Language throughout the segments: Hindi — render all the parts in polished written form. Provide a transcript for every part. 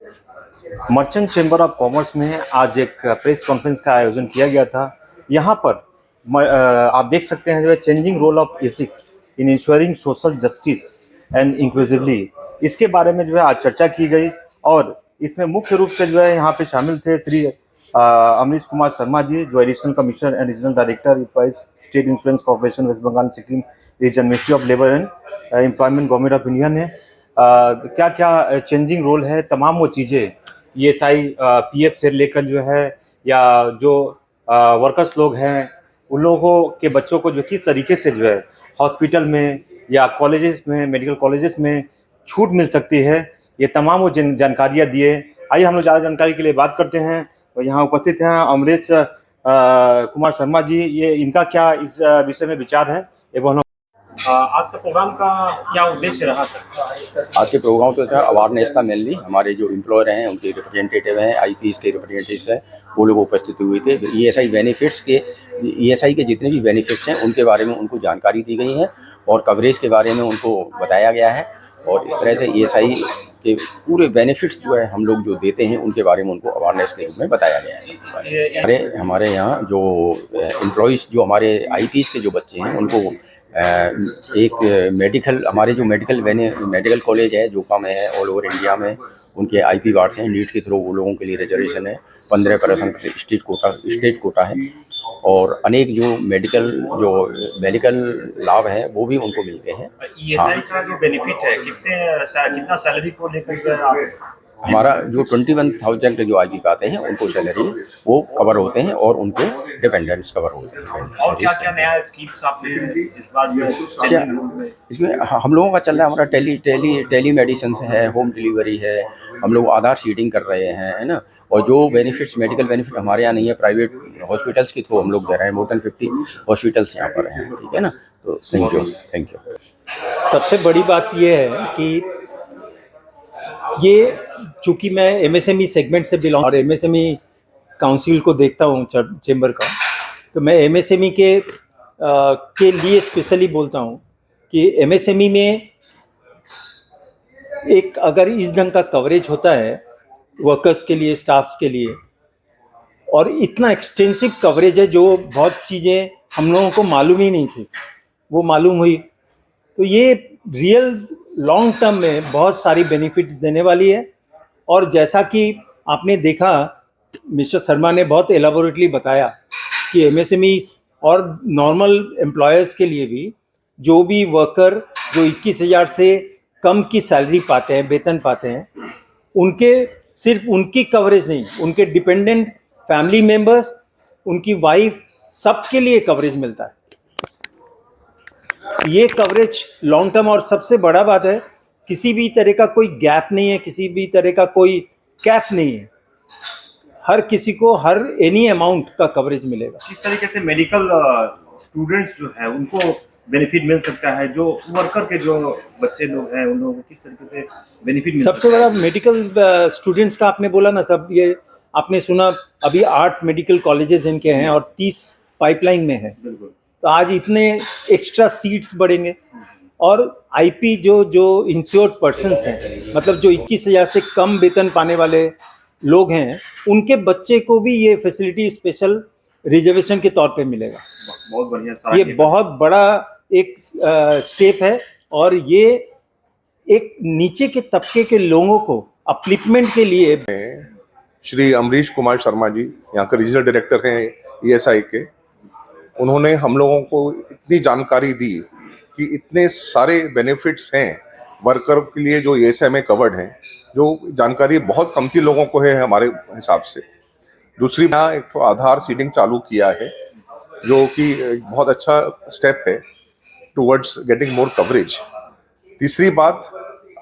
मर्चेंट चेंबर ऑफ कॉमर्स में आज एक प्रेस कॉन्फ्रेंस का आयोजन किया गया था। यहाँ पर आप देख सकते हैं जो है changing role of ESIC in ensuring social justice and inclusively, इसके बारे में जो है आज चर्चा की गई। और इसमें मुख्य रूप से जो है यहाँ पे शामिल थे श्री अमरीश कुमार शर्मा जी, जो additional commissioner and regional director state insurance corporation West Bengal Sikkim region, ministry of labour and employment, government of India ने क्या क्या चेंजिंग रोल है, तमाम वो चीज़ें ईएसआई पीएफ से लेकर जो है, या जो वर्कर्स लोग हैं उन लोगों के बच्चों को जो किस तरीके से जो है हॉस्पिटल में या कॉलेजेस में, मेडिकल कॉलेजेस में छूट मिल सकती है, ये तमाम वो जानकारियाँ दिए। आइए हम लोग ज़्यादा जानकारी के लिए बात करते हैं। तो यहाँ उपस्थित हैं अमरीश कुमार शर्मा जी, ये इनका क्या इस विषय में विचार है एवं आज का प्रोग्राम का क्या उद्देश्य रहा सर? आज के प्रोग्राम तो अवेयरनेस था मेनली। हमारे जो एम्प्लॉयर हैं उनके रिप्रेजेंटेटिव हैं, आईपीएस के रिप्रेजेंटेटिव हैं, वो लोग उपस्थित हुए थे। ईएसआई बेनिफिट्स के ईएसआई के जितने भी बेनिफिट्स हैं उनके बारे में उनको जानकारी दी गई है और कवरेज के बारे में उनको बताया गया है। और इस तरह से ईएसआई के पूरे बेनिफिट्स जो है हम लोग जो देते हैं उनके बारे में उनको अवेयरनेस के रूप में बताया गया है। हमारे यहाँ जो एम्प्लॉयज़, जो हमारे आईपीएस के जो बच्चे हैं, उनको एक मेडिकल, हमारे जो मेडिकल कॉलेज है जोका में है, ऑल ओवर इंडिया में उनके आईपी वार्ड्स हैं। नीट के थ्रू वो लोगों के लिए रिजर्वेशन है, 15% स्टेट कोटा है। और अनेक जो मेडिकल लाभ है वो भी उनको मिलते हैं। ईएसआई का जो बेनिफिट है कितना सैलरी को लेकर हमारा जो 21,000 के जो आईपी पे आते हैं उनको सैलरी वो कवर होते हैं और उनके डिपेंडेंट्स कवर होते हैं। और क्या क्या नया स्कीम्स आपने इस बार जो इसमें हम लोगों का चल रहा है, हमारा टेली मेडिसिन है, होम डिलीवरी है, हम लोग आधार सीडिंग कर रहे हैं, है ना। और जो बेनिफिट्स, मेडिकल बेनिफिट हमारे यहाँ नहीं है, प्राइवेट हॉस्पिटल्स के थ्रू हम लोग दे रहे हैं। मोर देन 50 हॉस्पिटल्स यहाँ पर हैं, ठीक है ना। तो थैंक यू। सबसे बड़ी बात ये है कि ये चूँकि मैं एमएसएमई सेगमेंट से बिलोंग और एमएसएमई काउंसिल को देखता हूँ चेंबर का, तो मैं एमएसएमई के लिए स्पेशली बोलता हूँ कि एमएसएमई में एक अगर इस ढंग का कवरेज होता है वर्कर्स के लिए, स्टाफ्स के लिए, और इतना एक्सटेंसिव कवरेज है जो बहुत चीज़ें हम लोगों को मालूम ही नहीं थी, वो मालूम हुई, तो ये रियल लॉन्ग टर्म में बहुत सारी बेनिफिट देने वाली है। और जैसा कि आपने देखा, मिस्टर शर्मा ने बहुत एलाबोरेटली बताया कि एमएसएमई और नॉर्मल एम्प्लॉयर्स के लिए भी, जो भी वर्कर जो 21,000 से कम की सैलरी पाते हैं, वेतन पाते हैं, उनके सिर्फ उनकी कवरेज नहीं, उनके डिपेंडेंट फैमिली मेम्बर्स, उनकी वाइफ, सबके लिए कवरेज मिलता है। ये कवरेज लॉन्ग टर्म, और सबसे बड़ा बात है किसी भी तरह का कोई गैप नहीं है, किसी भी तरह का कोई कैप नहीं है, हर किसी को हर एनी अमाउंट का कवरेज मिलेगा। इस तरीके से मेडिकल स्टूडेंट्स जो है उनको बेनिफिट मिल सकता है, जो वर्कर के जो बच्चे लोग हैं उन लोगों को किस तरीके से बेनिफिट मिल सबसे बड़ा मेडिकल स्टूडेंट्स का आपने बोला ना, सब ये आपने सुना, अभी 8 मेडिकल कॉलेजेस इनके हैं और 30 पाइपलाइन में है। तो आज इतने एक्स्ट्रा सीट्स बढ़ेंगे। और आईपी जो इंश्योर्ड पर्सन्स हैं, मतलब जो 21,000 से कम वेतन पाने वाले लोग हैं, उनके बच्चे को भी ये फैसिलिटी स्पेशल रिजर्वेशन के तौर पे मिलेगा। बहुत बढ़िया, ये बहुत बड़ा एक स्टेप है, और ये एक नीचे के तबके के लोगों को अपलिफ्टमेंट के लिए। श्री अमरीश कुमार शर्मा जी यहाँ के रीजनल डायरेक्टर हैं ईएसआई के। उन्होंने हम लोगों को इतनी जानकारी दी कि इतने सारे बेनिफिट्स हैं वर्कर के लिए जो ईएसआई में कवर्ड हैं, जो जानकारी बहुत कमती लोगों को है हमारे हिसाब से। दूसरी बात, एक तो आधार सीडिंग चालू किया है, जो कि बहुत अच्छा स्टेप है टुवर्ड्स गेटिंग मोर कवरेज। तीसरी बात,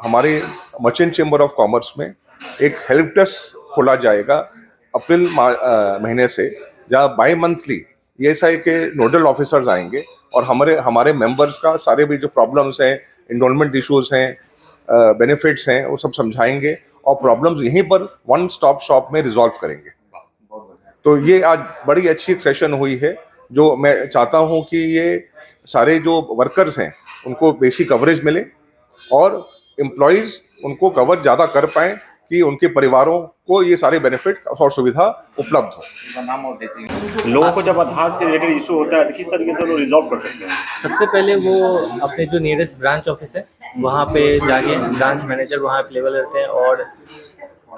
हमारे मर्चेंट चेंबर ऑफ कॉमर्स में एक हेल्प डेस्क खोला जाएगा अप्रैल महीने से, जहाँ बाई मंथली ईएसआई के नोडल ऑफिसर्स आएंगे और हमारे मेंबर्स का सारे भी जो प्रॉब्लम्स हैं, इनरोलमेंट इश्यूज हैं, बेनिफिट्स हैं, वो सब समझाएंगे और प्रॉब्लम्स यहीं पर वन स्टॉप शॉप में रिजॉल्व करेंगे। तो ये आज बड़ी अच्छी एक सेशन हुई है, जो मैं चाहता हूँ कि ये सारे जो वर्कर्स हैं उनको बेसिक कवरेज मिले और एम्प्लॉयज़ उनको कवर ज़्यादा कर पाएँ, कि उनके परिवारों को ये सारे बेनिफिट और सुविधा उपलब्ध हो। लोगों को जब आधार से रिलेटेड इशू होता है तो किस तरीके से वो रिजॉल्व कर सकते हैं? सबसे पहले वो अपने जो नियरेस्ट ब्रांच ऑफिस है वहाँ पे जाके, ब्रांच मैनेजर वहाँ अवेलेबल रहते हैं, और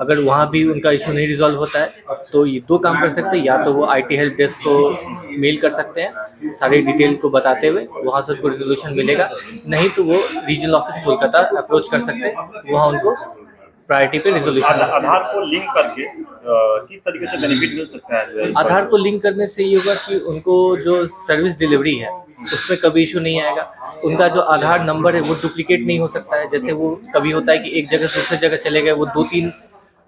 अगर वहाँ भी उनका इशू नहीं रिजॉल्व होता है तो ये दो काम कर सकते हैं, या तो वो IT हेल्प डेस्क को मेल कर सकते हैं सारी डिटेल को बताते हुए, वहाँ से उनको रिजोल्यूशन मिलेगा। नहीं तो वो रीजनल ऑफिस कोलकाता अप्रोच कर सकते हैं, वहाँ उनको प्रायोरिटी पे रिजोल्यूशन। आधार को लिंक करके किस तरीके से बेनिफिट मिल सकता है? आधार को लिंक करने से ये होगा कि उनको जो सर्विस डिलीवरी है उसमें कभी इशू नहीं आएगा। उनका जो आधार नंबर है वो डुप्लीकेट नहीं हो सकता है। जैसे वो कभी होता है कि एक जगह से दूसरी जगह चले गए, वो 2-3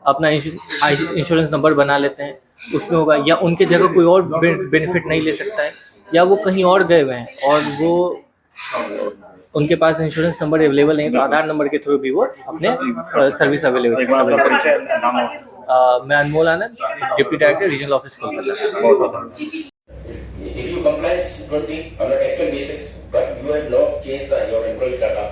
अपना इंश्योरेंस नंबर बना लेते हैं, उसमें होगा। या उनके जगह कोई और बेनिफिट नहीं ले सकता है, या वो कहीं और गए हुए हैं और वो उनके पास इंश्योरेंस नंबर अवेलेबल नहीं है, तो आधार नंबर के थ्रू भी वो अपने सर्विस अवेलेबल। मैं Anmol Anand, deputy director regional office Kolkata. If you comply 20 on an actual basis, but you have not changed your employees data,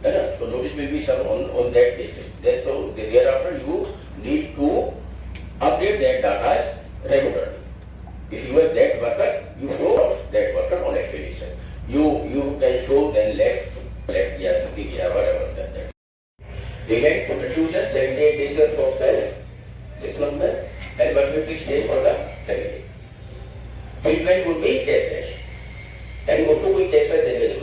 then the notice will be served on that basis. Then so thereafter you need to update that data regularly. If you have that workers, you show that worker on actual basis. You can show then left, yeah, whatever that. Payment to contribution 78 days for self, 6 months, and 156 days for the family. Treatment would be cashless, and most of it cashless.